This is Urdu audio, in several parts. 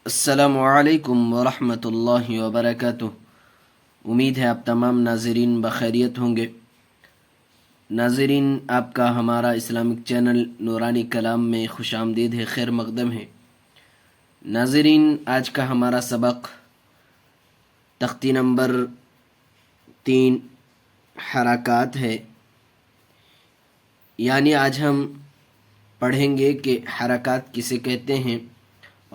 السلام علیکم ورحمۃ اللہ وبرکاتہ۔ امید ہے آپ تمام ناظرین بخیریت ہوں گے۔ ناظرین، آپ کا ہمارا اسلامک چینل نورانی کلام میں خوش آمدید ہے، خیر مقدم ہے۔ ناظرین، آج کا ہمارا سبق تختی نمبر 3 حرکات ہے، یعنی آج ہم پڑھیں گے کہ حرکات کسے کہتے ہیں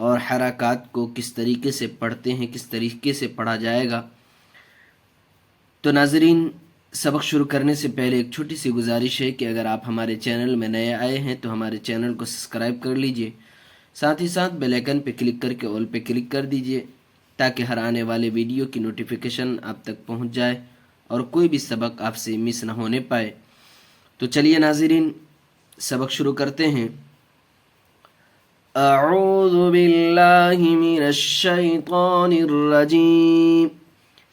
اور حرکات کو کس طریقے سے پڑھتے ہیں، کس طریقے سے پڑھا جائے گا۔ تو ناظرین، سبق شروع کرنے سے پہلے ایک چھوٹی سی گزارش ہے کہ اگر آپ ہمارے چینل میں نئے آئے ہیں تو ہمارے چینل کو سبسکرائب کر لیجئے، ساتھ ہی ساتھ بیل آئیکن پہ کلک کر کے آل پہ کلک کر دیجئے تاکہ ہر آنے والے ویڈیو کی نوٹیفیکیشن آپ تک پہنچ جائے اور کوئی بھی سبق آپ سے مس نہ ہونے پائے۔ تو چلیے ناظرین، سبق شروع کرتے ہیں۔ اعوذ باللہ من الشیطان الرجیم،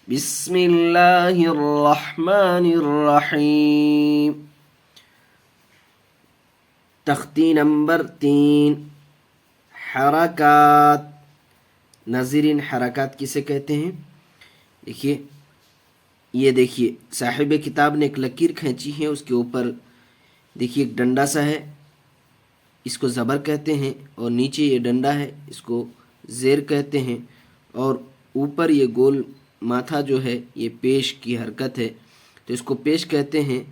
بسم اللہ الرحمن الرحیم۔ تختی نمبر 3 حرکات۔ ناظرین، حرکات کسے کہتے ہیں؟ دیکھیے صاحب کتاب نے ایک لکیر کھینچی ہے، اس کے اوپر دیکھیے ایک ڈنڈا سا ہے، اس کو زبر کہتے ہیں، اور نیچے یہ ڈنڈا ہے، اس کو زیر کہتے ہیں، اور اوپر یہ گول ماتھا جو ہے یہ پیش کی حرکت ہے، تو اس کو پیش کہتے ہیں۔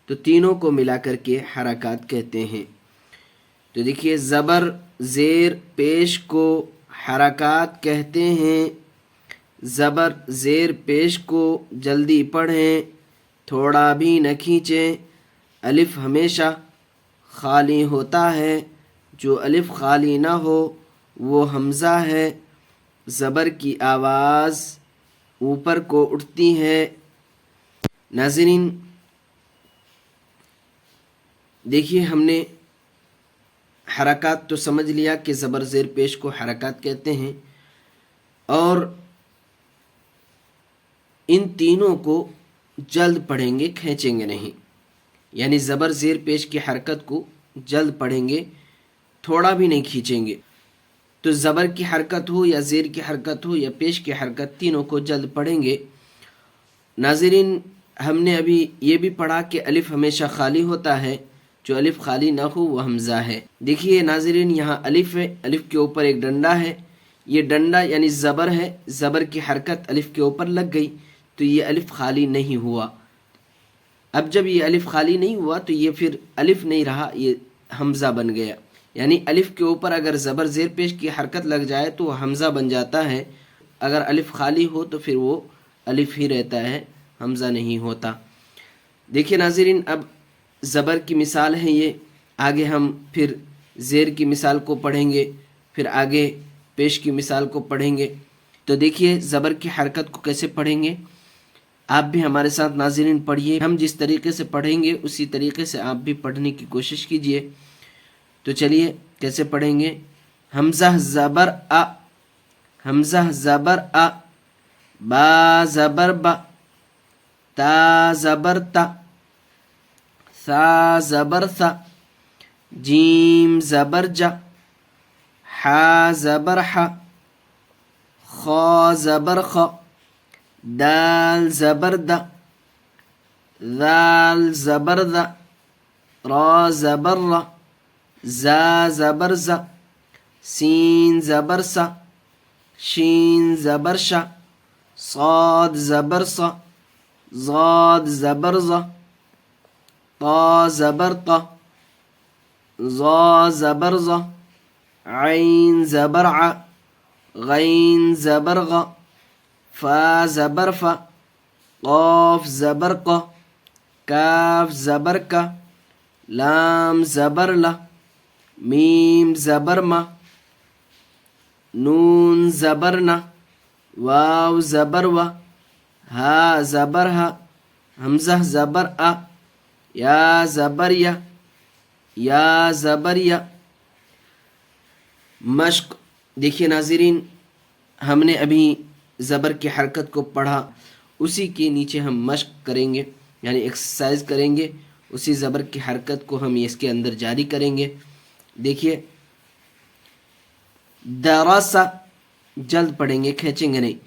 تو تینوں کو ملا کر کے حرکات کہتے ہیں۔ تو دیکھیے زبر زیر پیش کو حرکات کہتے ہیں۔ زبر زیر پیش کو جلدی پڑھیں، تھوڑا بھی نہ کھینچیں۔ الف ہمیشہ خالی ہوتا ہے، جو الف خالی نہ ہو وہ حمزہ ہے۔ زبر کی آواز اوپر کو اٹھتی ہے۔ ناظرین، دیکھیے ہم نے حرکات تو سمجھ لیا کہ زبر زیر پیش کو حرکات کہتے ہیں، اور ان تینوں کو جلد پڑھیں گے، کھینچیں گے نہیں، یعنی زبر زیر پیش کی حرکت کو جلد پڑھیں گے، تھوڑا بھی نہیں کھینچیں گے۔ تو زبر کی حرکت ہو یا زیر کی حرکت ہو یا پیش کی حرکت، تینوں کو جلد پڑھیں گے۔ ناظرین، ہم نے ابھی یہ بھی پڑھا کہ الف ہمیشہ خالی ہوتا ہے، جو الف خالی نہ ہو وہ حمزہ ہے۔ دیکھیے ناظرین، یہاں الف ہے، الف کے اوپر ایک ڈنڈا ہے، یہ ڈنڈا یعنی زبر ہے، زبر کی حرکت الف کے اوپر لگ گئی تو یہ الف خالی نہیں ہوا۔ اب جب یہ الف خالی نہیں ہوا تو یہ پھر الف نہیں رہا، یہ حمزہ بن گیا۔ یعنی الف کے اوپر اگر زبر زیر پیش کی حرکت لگ جائے تو وہ حمزہ بن جاتا ہے، اگر الف خالی ہو تو پھر وہ الف ہی رہتا ہے، حمزہ نہیں ہوتا۔ دیکھیے ناظرین، اب زبر کی مثال ہے یہ، آگے ہم پھر زیر کی مثال کو پڑھیں گے، پھر آگے پیش کی مثال کو پڑھیں گے۔ تو دیکھیے زبر کی حرکت کو کیسے پڑھیں گے، آپ بھی ہمارے ساتھ ناظرین پڑھیے، ہم جس طریقے سے پڑھیں گے اسی طریقے سے آپ بھی پڑھنے کی کوشش کیجیے۔ تو چلیے کیسے پڑھیں گے۔ حمزہ زبر ا، حمزہ زبر ا، با زبر با، تا زبر تا، ثا زبر ثا، جیم زبر جا، حا زبر حا، خا زبر خا، دال زبر دا، ذال زبر ذا، را زبر را، زا زبر زا، سین زبر سا، شین زبر شا، صاد زبر صا، ضاد زبر ضا، طا زبر طا، ظا زبر ظا، عین زبر ع، غین زبر غ، فا زبر فا، قاف زبر قا، کاف زبر کا، لام زبر لا، میم زبر ما، نون زبر نا، واو زبر وا، ہا زبر ہا، حمزہ زبر آ، یا زبر یا، یا زبر یا۔ مشق۔ دیکھیے ناظرین، ہم نے ابھی زبر کی حرکت کو پڑھا، اسی کے نیچے ہم مشق کریں گے، یعنی ایکسرسائز کریں گے، اسی زبر کی حرکت کو ہم اس کے اندر جاری کریں گے۔ دیکھیے درس، جلد پڑھیں گے کھینچیں گے نہیں.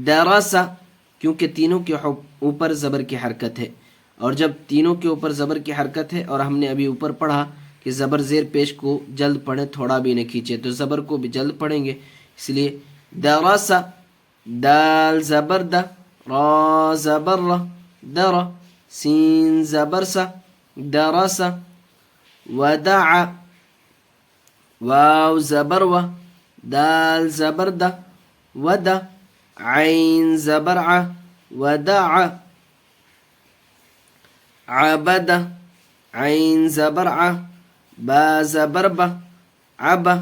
دراسا کیونکہ تینوں کے اوپر زبر کی حرکت ہے، اور جب تینوں کے اوپر زبر کی حرکت ہے اور ہم نے ابھی اوپر پڑھا کہ زبر زیر پیش کو جلد پڑھیں، تھوڑا بھی نہ کھینچے، تو زبر کو بھی جلد پڑھیں گے. اس لیے دراسا، دال زبر دا، را زبر را، درا، سین زبر سا، دراسا. ودع، واو زبر و، دال زبر دا، ودا، عین زبر ع، ودع. عبد، عین زبر ع، با زبر با، عبا،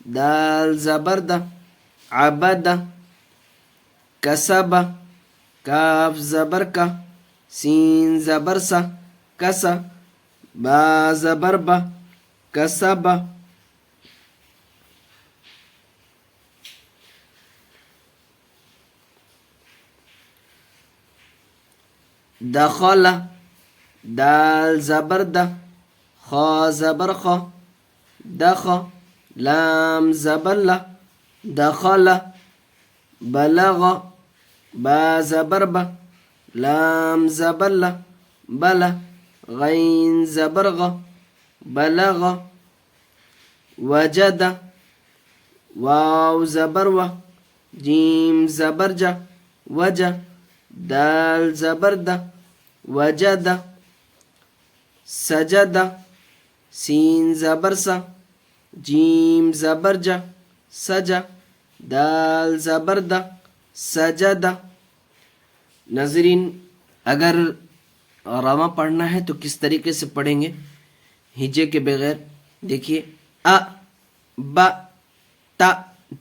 دال زبر دا، عبد. کسب، کاف زبر کا، سین زبر سا، کسا، با زبر با، کسب. دخل، دال زبر دا، خا زبر خا، دخ، لام زبر لا، دخل. بلغ، با زبر با، لام زبر لا، بلا، غین زبر غ، بلغ. وجد، واو زبر و، جیم زبر جا، وجا، دال زبر دا، وجد. سجد، سین زبر سا، جیم زبر جا، سجا، دال زبر دا، سجد. ناظرین اگر رواں پڑھنا ہے تو کس طریقے سے پڑھیں گے ہجے کے بغیر؟ دیکھیے ا ب تا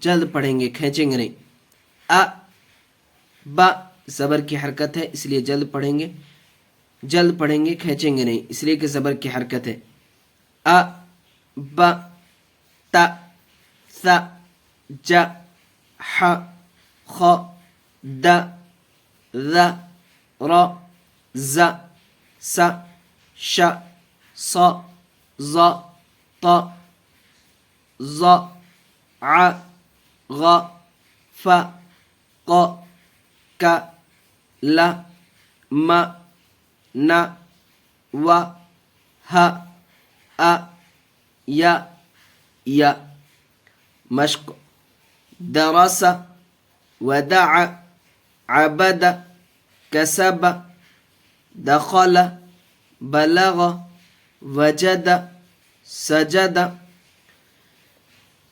جلد پڑھیں گے کھینچیں گے نہیں. ا ب زبر کی حرکت ہے اس لیے جلد پڑھیں گے، جلد پڑھیں گے کھینچیں گے نہیں اس لیے کہ زبر کی حرکت ہے. ا ب تا ث ج ح خ د ذ ر ز س ش ص ظ ط ظ ع غ ف ق ك ل م ن و ه ا ي ي. مشق. درس، ودع، عبد، كسب، دخل، بلغ، وجد، سجد.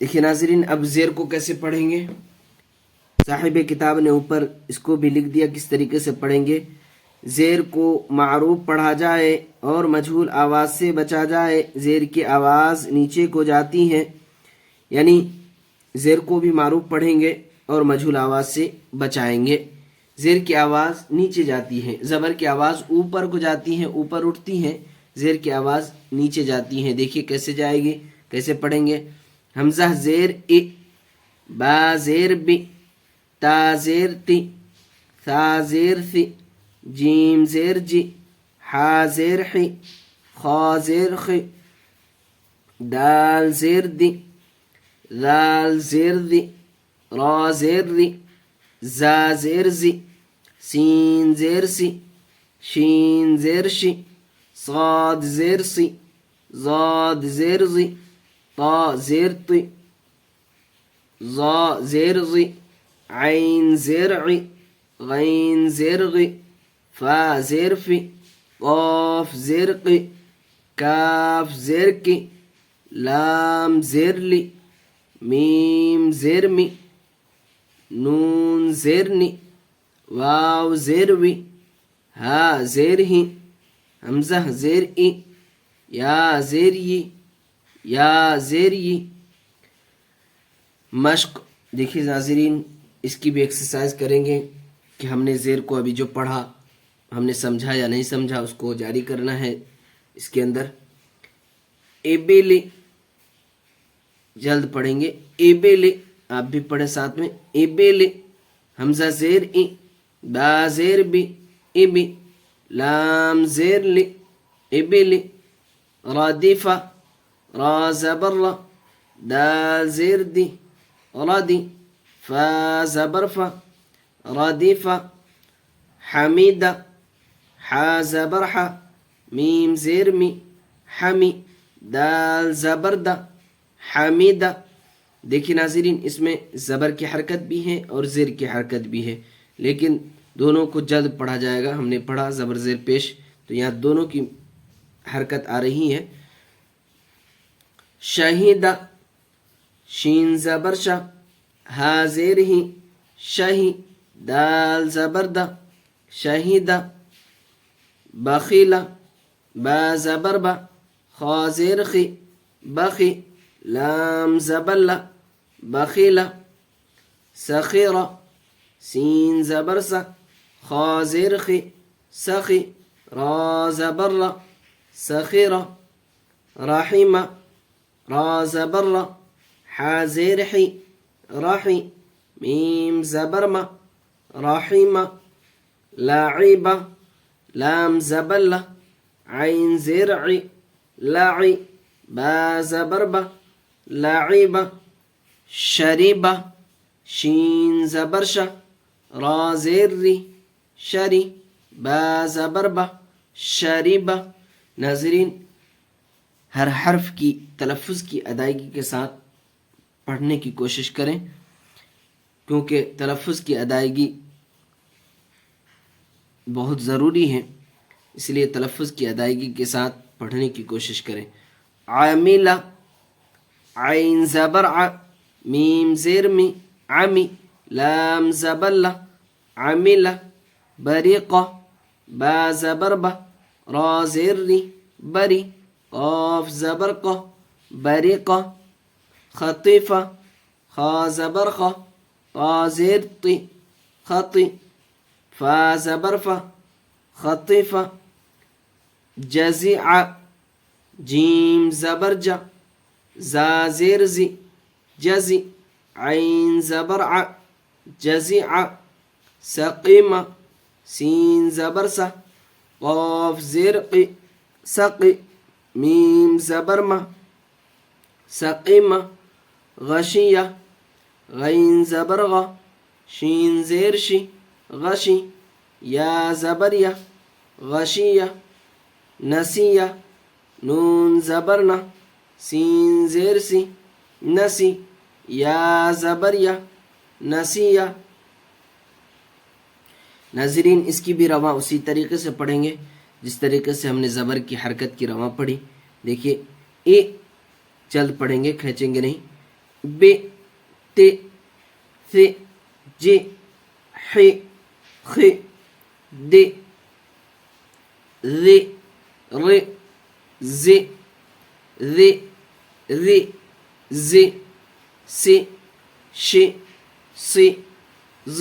دیکھیے ناظرین اب زیر کو کیسے پڑھیں گے؟ صاحب کتاب نے اوپر اس کو بھی لکھ دیا کس طریقے سے پڑھیں گے. زیر کو معروف پڑھا جائے اور مجہول آواز سے بچا جائے. زیر کی آواز نیچے کو جاتی ہے، یعنی زیر کو بھی معروف پڑھیں گے اور مجہول آواز سے بچائیں گے. زیر کی آواز نیچے جاتی ہے، زبر کی آواز اوپر کو جاتی ہے، اوپر اٹھتی ہے، زیر کی آواز نیچے جاتی ہے. دیکھیے کیسے جائے گی، کیسے پڑھیں گے. حمزہ زیر ا، با زیر بی، تا زیر تی، ثا زیر ثی، جیم زیر جی، حا زیر حی، خا زیر خی، دال زیر دی، ذال زیر دی، را زیر ری، زا زیر زی، سین زیر سی، شین زیر شی، صاد زیر سی، ضاد زیر زی، طا زیر طی، ظا زیر غی، عین زیر عی، غین زیر غی، فا زیر فی، قاف زیر قی، کاف زیر کی، لام زیر لی، میم زیر می، نون زیر نی، واو زیر وی، ہا زیر ہی، حمزہ زیر ای، یا زیر ی، یا زیر ی. مشق. دیکھیے ناظرین اس کی بھی ایکسرسائز کریں گے کہ ہم نے زیر کو ابھی جو پڑھا ہم نے سمجھا یا نہیں سمجھا، اس کو جاری کرنا ہے. اس کے اندر ایبیلی جلد پڑھیں گے. ایبیلی آپ بھی پڑھیں ساتھ میں. ایبیلی، حمزہ زیر ای، با زیر بی، ایبی، لام زیر لی، ایبیلی. ردیفہ، را زبر را، دال زیر دی، ردی، فا زبر فا ردف حمید حا زبر حا میم زیر می حمی دال زبر دا حمید. دیکھیے ناظرین اس میں زبر کی حرکت بھی ہے اور زیر کی حرکت بھی ہے، لیکن دونوں کو جلد پڑھا جائے گا. ہم نے پڑھا زبر زیر پیش، تو یہاں دونوں کی حرکت آ رہی ہے. شہیدہ شین زبر شا ہا زیر ہی شہی دال زبر دا شہیدہ. بخیلہ با زبر با خا زیر خی بخی لام زبر لا بخیلہ. سخیرہ سین زبر سا خا زیر خی سخی را زبر را سخیرہ. رحیمہ را زبر را حا زیر حی رحی میم زبر ما رحیمہ. لاعبہ لام زبر لا عین زیر عی لاعی با زبر با لاعبہ. شریبہ شین زبر شا را زیر ری شری با زبر با شریبہ. ناظرین ہر حرف کی تلفظ کی ادائیگی کے ساتھ پڑھنے کی کوشش کریں، کیونکہ تلفظ کی ادائیگی بہت ضروری ہے، اس لیے تلفظ کی ادائیگی کے ساتھ پڑھنے کی کوشش کریں. عاملہ عین زبر ع میم زیر می عمی لام زبر لا عاملہ. بریقہ با زبر با را زیر ری بری قاف زبر قہ بریقہ. خطیفہ خا زبر خا طا زیر طی خطی فا زبر فا خطیفہ. جزع جیم زبر جا زا زیر زی جزی عین زبر ع جزع. سقیمہ سین زبر سا قاف زیر قی سقی میم زبر ما سقیمہ. غشیہ غین زبر غا شین زیر شی غشی یا زبر یا غشیہ. نسیہ نون زبر نا سین زیر سی نسی یا زبر یا نسیہ. ناظرین اس کی بھی رواں اسی طریقے سے پڑھیں گے جس طریقے سے ہم نے زبر کی حرکت کی رواں پڑھی. دیکھیے اے جلد پڑھیں گے، کھینچیں گے نہیں. بے تے ث ج ح خ د ذ ر ز ذ ذ ز س ش ص ظ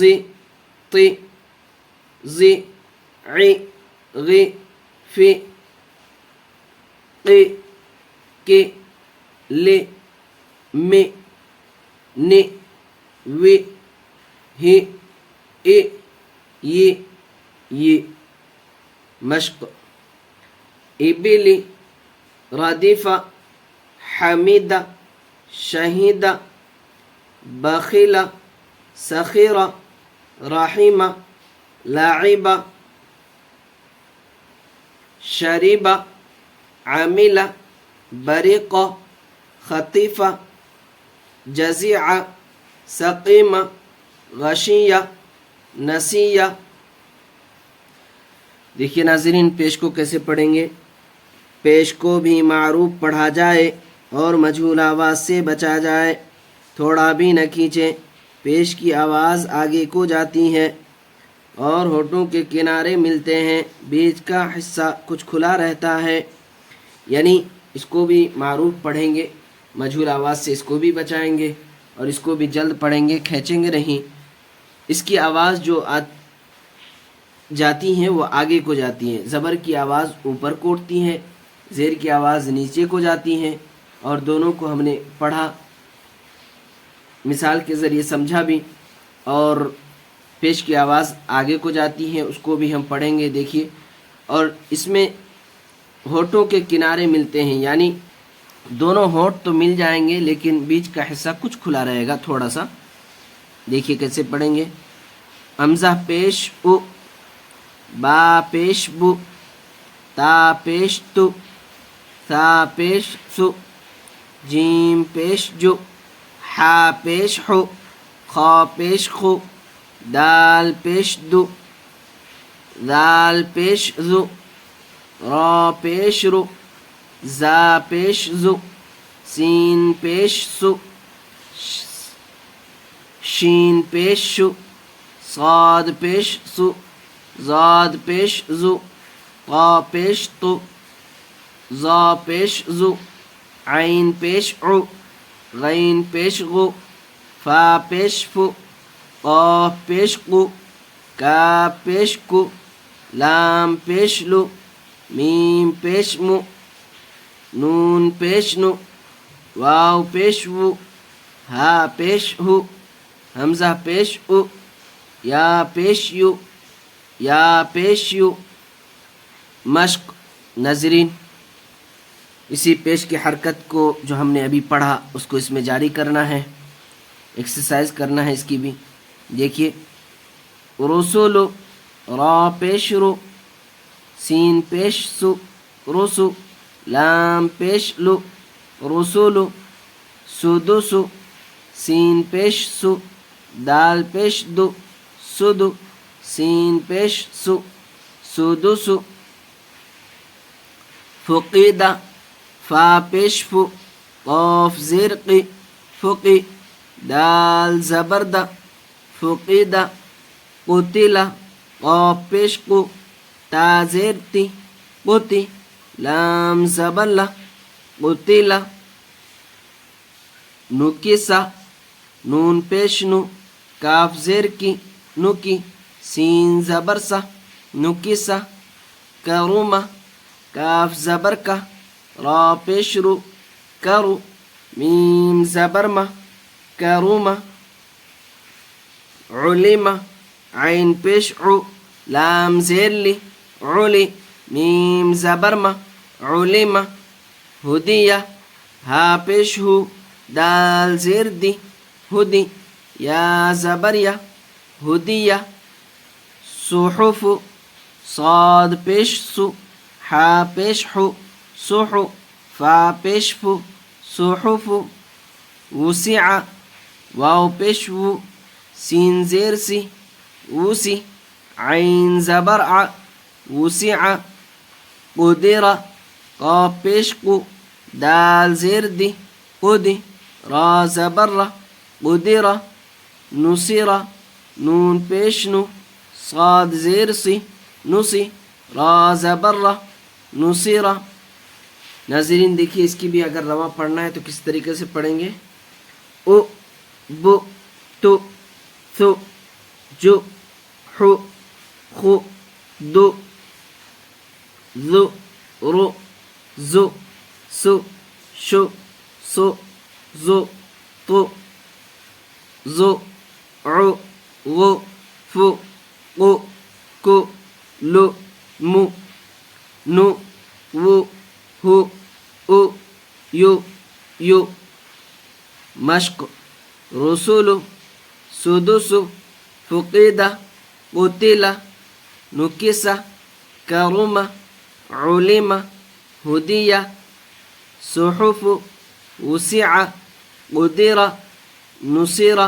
ط ظ ع غ ف ق ک ل م ن و ہ ا ی. مشق ابل ردف حمید شہید بخیل سخیر رحیم لاعب شریب عامل بریق خطیف جزیع سقیم غشیہ نسیہ. دیکھیے ناظرین پیش کو کیسے پڑھیں گے. پیش کو بھی معروف پڑھا جائے اور مجہول آواز سے بچا جائے، تھوڑا بھی نہ کھینچیں. پیش کی آواز آگے کو جاتی ہے اور ہونٹوں کے کنارے ملتے ہیں، بیچ کا حصہ کچھ کھلا رہتا ہے. یعنی اس کو بھی معروف پڑھیں گے، مجہول آواز سے اس کو بھی بچائیں گے اور اس کو بھی جلد پڑھیں گے، کھینچیں گے نہیں. اس کی آواز جو جاتی ہیں وہ آگے کو جاتی ہیں. زبر کی آواز اوپر کو اٹھتی ہے، زیر کی آواز نیچے کو جاتی ہیں، اور دونوں کو ہم نے پڑھا، مثال کے ذریعے سمجھا بھی. اور پیش کی آواز آگے کو جاتی ہے، اس کو بھی ہم پڑھیں گے. دیکھیے، اور اس میں ہونٹوں کے کنارے ملتے ہیں، یعنی دونوں ہونٹ تو مل جائیں گے لیکن بیچ کا حصہ کچھ کھلا رہے گا تھوڑا سا. دیکھیے کیسے پڑھیں گے. حمزہ پیش او، با پیش بو، تا پیش تو، ثا پیش سو، جیم پیش جو، حا پیش حو، خا پیش خو، دال پیش دو، ذال پیش ذو، را پیش رو، زا پیش زو، سین پیش سو، شین پیش شو، صاد پیش سو، زاد پیش زو، طا پیش تو، زا پیش زو، عین پیش عو، غین پیش غو، فا پیش فو، قاف پیش قو، کاف پیش کو، لام پیش لو، میم پیش مو، نون پیش نو، واو پیش وو، ہا پیش ہو، حمزہ پیش او، یا پیش یو، یا پیش یو. مشق. ناظرین اسی پیش کی حرکت کو جو ہم نے ابھی پڑھا اس کو اس میں جاری کرنا ہے، ایکسرسائز کرنا ہے اس کی بھی. دیکھیے رسولو، را پیش رو، سین پیش سو، رسو، لام پیش لو، رسولو، سدسو، سین پیش سو، دال پیش دو، سدو، سین پیش سو، سدسو. فقیدہ، فا پیش فو، قاف زیر قی، فقی، دال زبر دا، فقیدہ. قتلہ، قاف پیش قو، تا زیر تی، قتی، لام زبر لا، قتلہ. نکسہ، نون پیش نو، کاف زیر کی، نکی، سین زبر سا، نکسہ. کرمہ، کاف زبر کا، را پیش رو، کرو، میم زبر ما، کرمہ. علمہ، عین پیش عو، لام زیر لی، علی، میم زبر ما، علمہ. ہدیہ، ہا پیش ہو، دال زیر دی، ہدی، یا زبر یا، ہدیہ. صحف، صاد پیش سو، حا پیش حو، صحو، فا پیش فو، صحف. وسع، واو پیش وو، سین زیر سی، وسی، عین زبر ع، وسع. قدر، قاف پیش قو، دال زیر دی، قدی، را زبر را، قدر. نصر، نون پیش نو، صاد زیر سی، نسی، را زبر را، نصر. ناظرین دیکھیے اس کی بھی اگر رواں پڑھنا ہے تو کس طریقے سے پڑھیں گے. او، بو، تو، ثو، جو، حو، خو، دو، ذو، رو، زو، سو، شو، سو، زو، تو، زو، عو، غو، فو، قو، کو، لو، مو، نو، وو، ہو، او، یو، یو. مشق. رسول، سدس، فقیدہ، قتلہ، نکسہ، کرمہ، علمہ، ہدیہ. صحف، وسع، قدر، نصر.